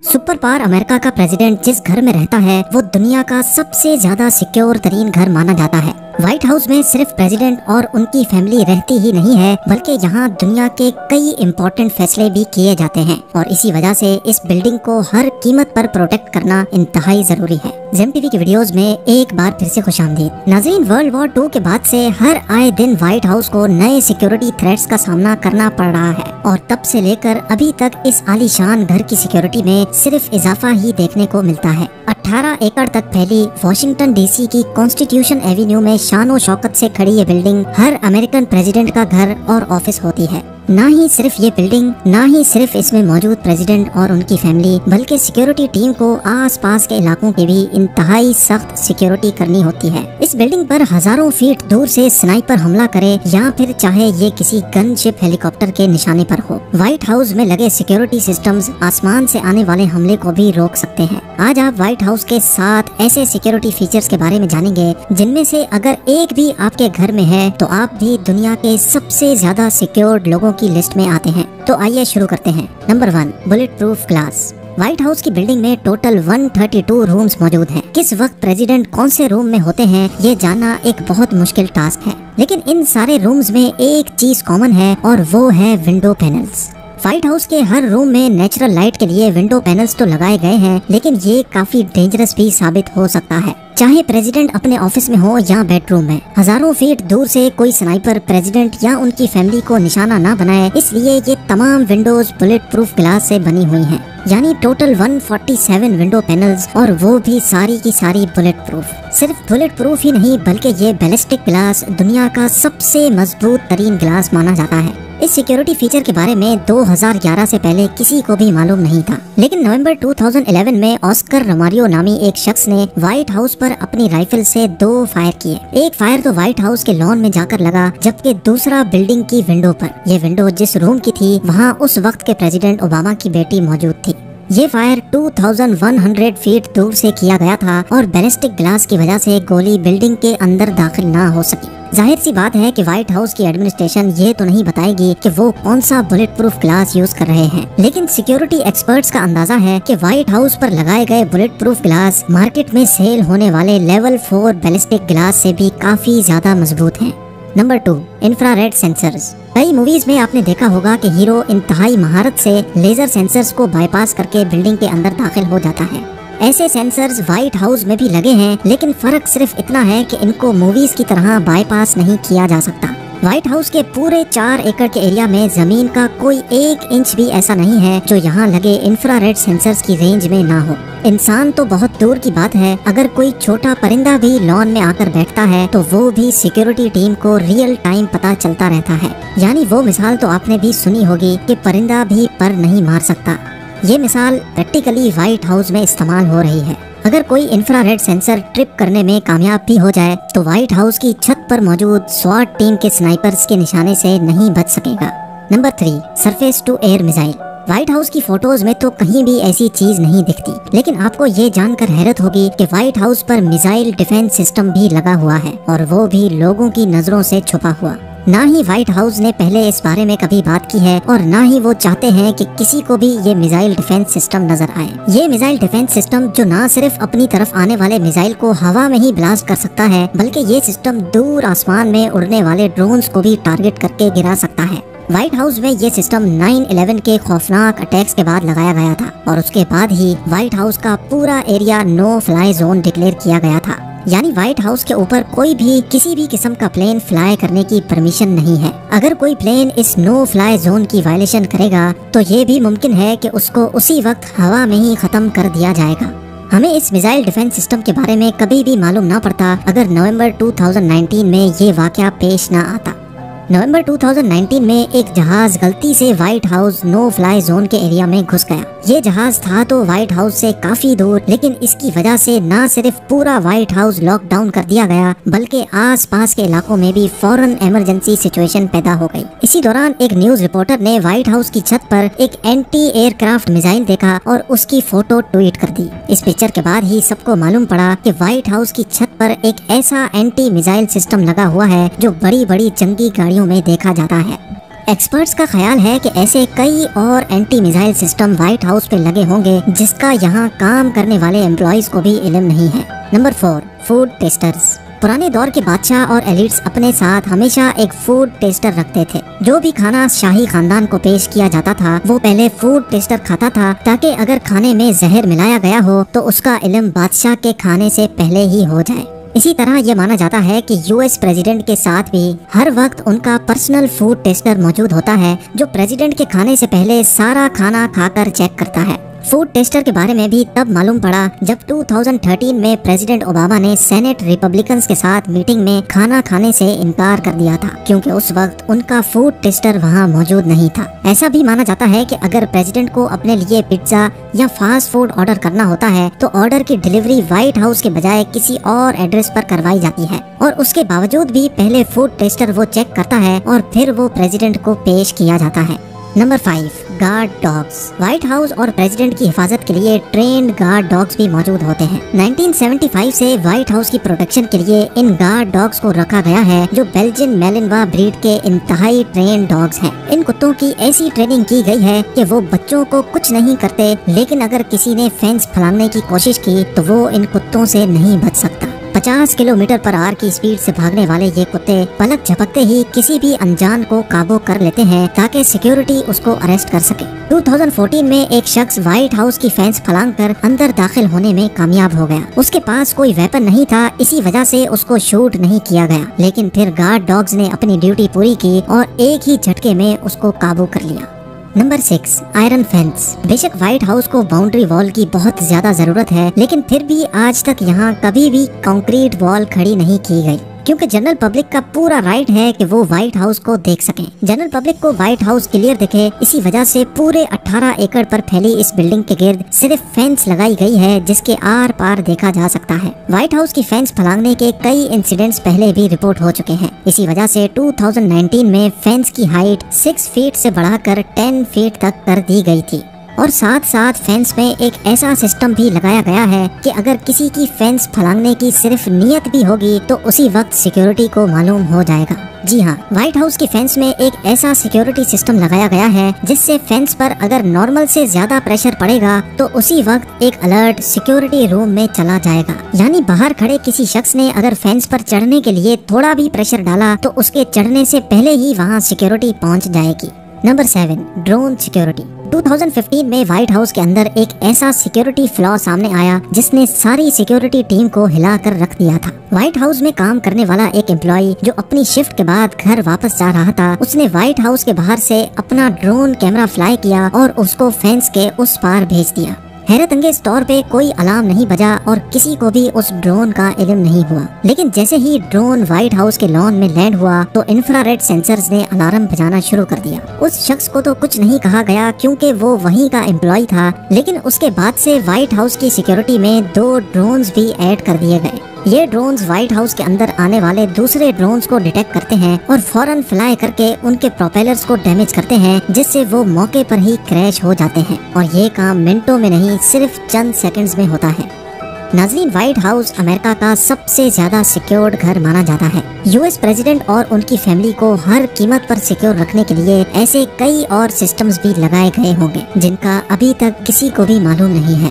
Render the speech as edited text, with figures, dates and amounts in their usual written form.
Super power America का president जिस घर में रहता है वो दुनिया का सबसे ज्यादा सिक्योर तरीन घर माना जाता है। व्हाइट हाउस में सिर्फ प्रेसिडेंट और उनकी फैमिली रहती ही नहीं है, बल्कि यहाँ दुनिया के कई इम्पोर्टेंट फैसले भी किए जाते हैं और इसी वजह से इस बिल्डिंग को हर कीमत पर प्रोटेक्ट करना इंतहाई जरूरी है। जेम टीवी की वीडियोस में एक बार फिर से खुशामदीद। नाज़रीन, वर्ल्ड वॉर 2 के बाद से हर आए दिन व्हाइट हाउस को नए सिक्योरिटी थ्रेट्स का सामना करना पड़ रहा है और तब से लेकर अभी तक इस आलीशान घर की सिक्योरिटी में सिर्फ इजाफा ही देखने को मिलता है। 18 एकड़ तक फैली वॉशिंगटन डीसी की कॉन्स्टिट्यूशन एवेन्यू में शानो शौकत से खड़ी ये बिल्डिंग हर अमेरिकन प्रेसिडेंट का घर और ऑफिस होती है। ना ही सिर्फ ये बिल्डिंग, ना ही सिर्फ इसमें मौजूद प्रेसिडेंट और उनकी फैमिली, बल्कि सिक्योरिटी टीम को आसपास के इलाकों की भी इंतहाई सख्त सिक्योरिटी करनी होती है। इस बिल्डिंग पर हजारों फीट दूर से स्नाइपर हमला करे या फिर चाहे ये किसी गनशिप हेलीकॉप्टर के निशाने पर हो, व्हाइट हाउस में लगे सिक्योरिटी सिस्टम्स आसमान से आने वाले हमले को भी रोक सकते हैं। आज आप व्हाइट हाउस के 7 ऐसे सिक्योरिटी फीचर्स के बारे में जानेंगे जिनमें से अगर एक भी आपके घर में है तो आप भी दुनिया के सबसे ज्यादा सिक्योर्ड लोगों की लिस्ट में आते हैं। तो आइए शुरू करते हैं। Number 1, bullet proof glass. White House की बिल्डिंग में टोटल 132 रूम्स मौजूद हैं। किस वक्त प्रेसिडेंट कौन से रूम में होते हैं ये जानना एक बहुत मुश्किल टास्क है, लेकिन इन सारे रूम्स में एक चीज कॉमन है और वो है विंडो पैनल्स। व्हाइट हाउस के हर रूम में नेचुरल लाइट के लिए विंडो पैनल्स तो लगाए गए हैं, लेकिन ये काफी डेंजरस भी साबित हो सकता है। चाहे प्रेसिडेंट अपने ऑफिस में हो या बेडरूम में, हजारों फीट दूर से कोई स्नाइपर प्रेसिडेंट या उनकी फैमिली को निशाना ना बनाए, इसलिए ये तमाम विंडोज बुलेट प्रूफ ग्लास से बनी हुई हैं। यानी टोटल 147 विंडो पैनल्स और वो भी सारी की सारी बुलेट प्रूफ। सिर्फ बुलेट प्रूफ ही नहीं बल्कि ये बैलिस्टिक ग्लास दुनिया का सबसे मजबूत तरीन ग्लास माना जाता है। इस सिक्योरिटी फीचर के बारे में 2011 से पहले किसी को भी मालूम नहीं था, लेकिन नवंबर 2011 में ऑस्कर रोमारियो नामी एक शख्स ने व्हाइट हाउस पर अपनी राइफल से 2 फायर किए। एक फायर तो व्हाइट हाउस के लॉन में जाकर लगा, जबकि दूसरा बिल्डिंग की विंडो पर। ये विंडो जिस रूम की थी वहाँ उस वक्त के प्रेसिडेंट ओबामा की बेटी मौजूद थी। ये फायर 2100 फीट दूर से किया गया था और बैलिस्टिक ग्लास की वजह से गोली बिल्डिंग के अंदर दाखिल ना हो सकी। जाहिर सी बात है कि व्हाइट हाउस की एडमिनिस्ट्रेशन ये तो नहीं बताएगी कि वो कौन सा बुलेट प्रूफ ग्लास यूज कर रहे हैं, लेकिन सिक्योरिटी एक्सपर्ट्स का अंदाजा है कि व्हाइट हाउस पर लगाए गए बुलेट प्रूफ ग्लास मार्केट में सेल होने वाले लेवल 4 बैलिस्टिक ग्लास से भी काफी ज्यादा मजबूत हैं। Number 2, infrared sensors. कई मूवीज में आपने देखा होगा कि हीरो इंतहाई महारत से लेजर सेंसर्स को बाईपास करके बिल्डिंग के अंदर दाखिल हो जाता है। ऐसे सेंसर्स व्हाइट हाउस में भी लगे हैं, लेकिन फर्क सिर्फ इतना है कि इनको मूवीज की तरह बाईपास नहीं किया जा सकता। व्हाइट हाउस के पूरे 4 एकड़ के एरिया में जमीन का कोई 1 इंच भी ऐसा नहीं है जो यहाँ लगे इंफ्रारेड सेंसर्स की रेंज में ना हो। इंसान तो बहुत दूर की बात है, अगर कोई छोटा परिंदा भी लॉन में आकर बैठता है तो वो भी सिक्योरिटी टीम को रियल टाइम पता चलता रहता है। यानी वो मिसाल तो आपने भी सुनी होगी कि परिंदा भी पर नहीं मार सकता। ये मिसाल प्रैक्टिकली व्हाइट हाउस में इस्तेमाल हो रही है। अगर कोई इंफ्रारेड सेंसर ट्रिप करने में कामयाब भी हो जाए तो व्हाइट हाउस की छत पर मौजूद स्वाट टीम के स्नाइपर्स के निशाने से नहीं बच सकेगा। Number 3, surface to air missile. White House की फोटोज में तो कहीं भी ऐसी चीज नहीं दिखती, लेकिन आपको ये जानकर हैरत होगी कि व्हाइट हाउस पर मिसाइल डिफेंस सिस्टम भी लगा हुआ है और वो भी लोगों की नजरों से छुपा हुआ। ना ही व्हाइट हाउस ने पहले इस बारे में कभी बात की है और ना ही वो चाहते हैं कि किसी को भी ये मिसाइल डिफेंस सिस्टम नजर आए। ये मिसाइल डिफेंस सिस्टम जो ना सिर्फ अपनी तरफ आने वाले मिसाइल को हवा में ही ब्लास्ट कर सकता है, बल्कि ये सिस्टम दूर आसमान में उड़ने वाले ड्रोन्स को भी टारगेट करके गिरा सकता है। व्हाइट हाउस में ये सिस्टम 9/11 के खौफनाक अटैक्स के बाद लगाया गया था और उसके बाद ही व्हाइट हाउस का पूरा area no fly zone declare किया गया था। यानी व्हाइट हाउस के ऊपर कोई भी किसी भी किस्म का प्लेन फ्लाई करने की परमिशन नहीं है। अगर कोई प्लेन इस नो फ्लाई जोन की वायलेशन करेगा तो ये भी मुमकिन है कि उसको उसी वक्त हवा में ही खत्म कर दिया जाएगा। हमें इस मिसाइल डिफेंस सिस्टम के बारे में कभी भी मालूम ना पड़ता अगर नवंबर 2019 में ये वाकया पेश ना आता। नवंबर 2019 में एक जहाज गलती से White House no fly zone के एरिया में घुस गया। ये जहाज था तो व्हाइट हाउस से काफी दूर, लेकिन इसकी वजह से न सिर्फ पूरा व्हाइट हाउस लॉकडाउन कर दिया गया बल्कि आसपास के इलाकों में भी फौरन इमरजेंसी सिचुएशन पैदा हो गई। इसी दौरान एक न्यूज रिपोर्टर ने व्हाइट हाउस की छत पर एक एंटी एयरक्राफ्ट मिसाइल देखा और उसकी फोटो ट्वीट कर दी। इस पिक्चर के बाद ही सबको मालूम पड़ा कि व्हाइट हाउस की छत पर एक ऐसा एंटी मिसाइल सिस्टम लगा हुआ है जो बड़ी बड़ी जंगी गाड़ियों में देखा जाता है। एक्सपर्ट्स का ख्याल है कि ऐसे कई और anti missile system white house पे लगे होंगे जिसका यहाँ काम करने वाले एम्प्लॉयज को भी इल्म नहीं है। Number 4, food testers. पुराने दौर के बादशाह और एलिट्स अपने साथ हमेशा एक फूड टेस्टर रखते थे। जो भी खाना शाही खानदान को पेश किया जाता था वो पहले फूड टेस्टर खाता था, ताकि अगर खाने में जहर मिलाया गया हो तो उसका इल्म बादशाह के खाने से पहले ही हो जाए। इसी तरह ये माना जाता है कि यूएस प्रेसिडेंट के साथ भी हर वक्त उनका पर्सनल फूड टेस्टर मौजूद होता है, जो प्रेसिडेंट के खाने से पहले सारा खाना खाकर चेक करता है। फूड टेस्टर के बारे में भी तब मालूम पड़ा जब 2013 में प्रेसिडेंट ओबामा ने सेनेट रिपब्लिकन्स के साथ मीटिंग में खाना खाने से इनकार कर दिया था, क्योंकि उस वक्त उनका फूड टेस्टर वहां मौजूद नहीं था। ऐसा भी माना जाता है कि अगर प्रेसिडेंट को अपने लिए पिज्जा या फास्ट फूड ऑर्डर करना होता है तो ऑर्डर की डिलीवरी व्हाइट हाउस के बजाय किसी और एड्रेस पर करवाई जाती है, और उसके बावजूद भी पहले फूड टेस्टर वो चेक करता है और फिर वो प्रेसिडेंट को पेश किया जाता है। Number 5, guard dogs. White house और प्रेसिडेंट की हिफाजत के लिए ट्रेन्ड गार्ड डॉग्स भी मौजूद होते हैं। 1975 से व्हाइट हाउस की प्रोटेक्शन के लिए इन गार्ड डॉग्स को रखा गया है, जो बेल्जियन मैलिनवा ब्रीड के इंतहाई ट्रेन डॉग्स हैं। इन कुत्तों की ऐसी ट्रेनिंग की गई है कि वो बच्चों को कुछ नहीं करते, लेकिन अगर किसी ने फेंस फलांगने की कोशिश की तो वो इन कुत्तों से नहीं बच सकता। 50 किलोमीटर पर आवर की स्पीड से भागने वाले ये कुत्ते पलक झपकते ही किसी भी अनजान को काबू कर लेते हैं, ताकि सिक्योरिटी उसको अरेस्ट कर सके। 2014 में एक शख्स व्हाइट हाउस की फेंस फलांगकर अंदर दाखिल होने में कामयाब हो गया। उसके पास कोई वेपन नहीं था, इसी वजह से उसको शूट नहीं किया गया, लेकिन फिर गार्ड डॉग्स ने अपनी ड्यूटी पूरी की और एक ही झटके में उसको काबू कर लिया। Number 6, iron fence. बेशक व्हाइट हाउस को बाउंड्री वॉल की बहुत ज्यादा जरूरत है, लेकिन फिर भी आज तक यहाँ कभी भी कंक्रीट वॉल खड़ी नहीं की गई, क्योंकि जनरल पब्लिक का पूरा राइट है कि वो व्हाइट हाउस को देख सकें। जनरल पब्लिक को व्हाइट हाउस क्लियर दिखे, इसी वजह से पूरे 18 एकड़ पर फैली इस बिल्डिंग के गिर्द सिर्फ फेंस लगाई गई है, जिसके आर पार देखा जा सकता है। व्हाइट हाउस की फेंस फलांगने के कई इंसिडेंट्स पहले भी रिपोर्ट हो चुके हैं। इसी वजह से 2019 में फेंस की हाइट 6 फीट से बढ़ाकर 10 फीट तक कर दी गई थी, और साथ साथ फेंस में एक ऐसा सिस्टम भी लगाया गया है कि अगर किसी की फेंस फलांगने की सिर्फ नियत भी होगी तो उसी वक्त सिक्योरिटी को मालूम हो जाएगा। जी हाँ, व्हाइट हाउस की फेंस में एक ऐसा सिक्योरिटी सिस्टम लगाया गया है जिससे फेंस पर अगर नॉर्मल से ज्यादा प्रेशर पड़ेगा तो उसी वक्त एक अलर्ट सिक्योरिटी रूम में चला जाएगा। यानी बाहर खड़े किसी शख्स ने अगर फेंस पर चढ़ने के लिए थोड़ा भी प्रेशर डाला तो उसके चढ़ने से पहले ही वहाँ सिक्योरिटी पहुँच जाएगी। Number 7, drone security. 2015 में व्हाइट हाउस के अंदर एक ऐसा सिक्योरिटी फ्लॉ सामने आया जिसने सारी सिक्योरिटी टीम को हिलाकर रख दिया था। व्हाइट हाउस में काम करने वाला एक एम्प्लॉय जो अपनी शिफ्ट के बाद घर वापस जा रहा था, उसने व्हाइट हाउस के बाहर से अपना ड्रोन कैमरा फ्लाई किया और उसको फेंस के उस पार भेज दिया। हैरत अंगेज तौर पे कोई अलार्म नहीं बजा और किसी को भी उस ड्रोन का इल्म नहीं हुआ, लेकिन जैसे ही ड्रोन व्हाइट हाउस के लॉन में लैंड हुआ तो इंफ्रारेड सेंसर्स ने अलार्म बजाना शुरू कर दिया। उस शख्स को तो कुछ नहीं कहा गया क्योंकि वो वहीं का एम्प्लॉय था, लेकिन उसके बाद से व्हाइट हाउस की सिक्योरिटी में 2 ड्रोन्स भी ऐड कर दिए गए। ये ड्रोन्स व्हाइट हाउस के अंदर आने वाले दूसरे ड्रोन्स को डिटेक्ट करते हैं और फौरन फ्लाई करके उनके प्रोपेलर्स को डैमेज करते हैं, जिससे वो मौके पर ही क्रैश हो जाते हैं, और ये काम मिनटों में नहीं सिर्फ चंद सेकंड्स में होता है। नाज़रीन, व्हाइट हाउस अमेरिका का सबसे ज्यादा सिक्योर्ड घर माना जाता है। यूएस प्रेसिडेंट और उनकी फैमिली को हर कीमत पर सिक्योर रखने के लिए ऐसे कई और सिस्टम्स भी लगाए गए होंगे जिनका अभी तक किसी को भी मालूम नहीं है।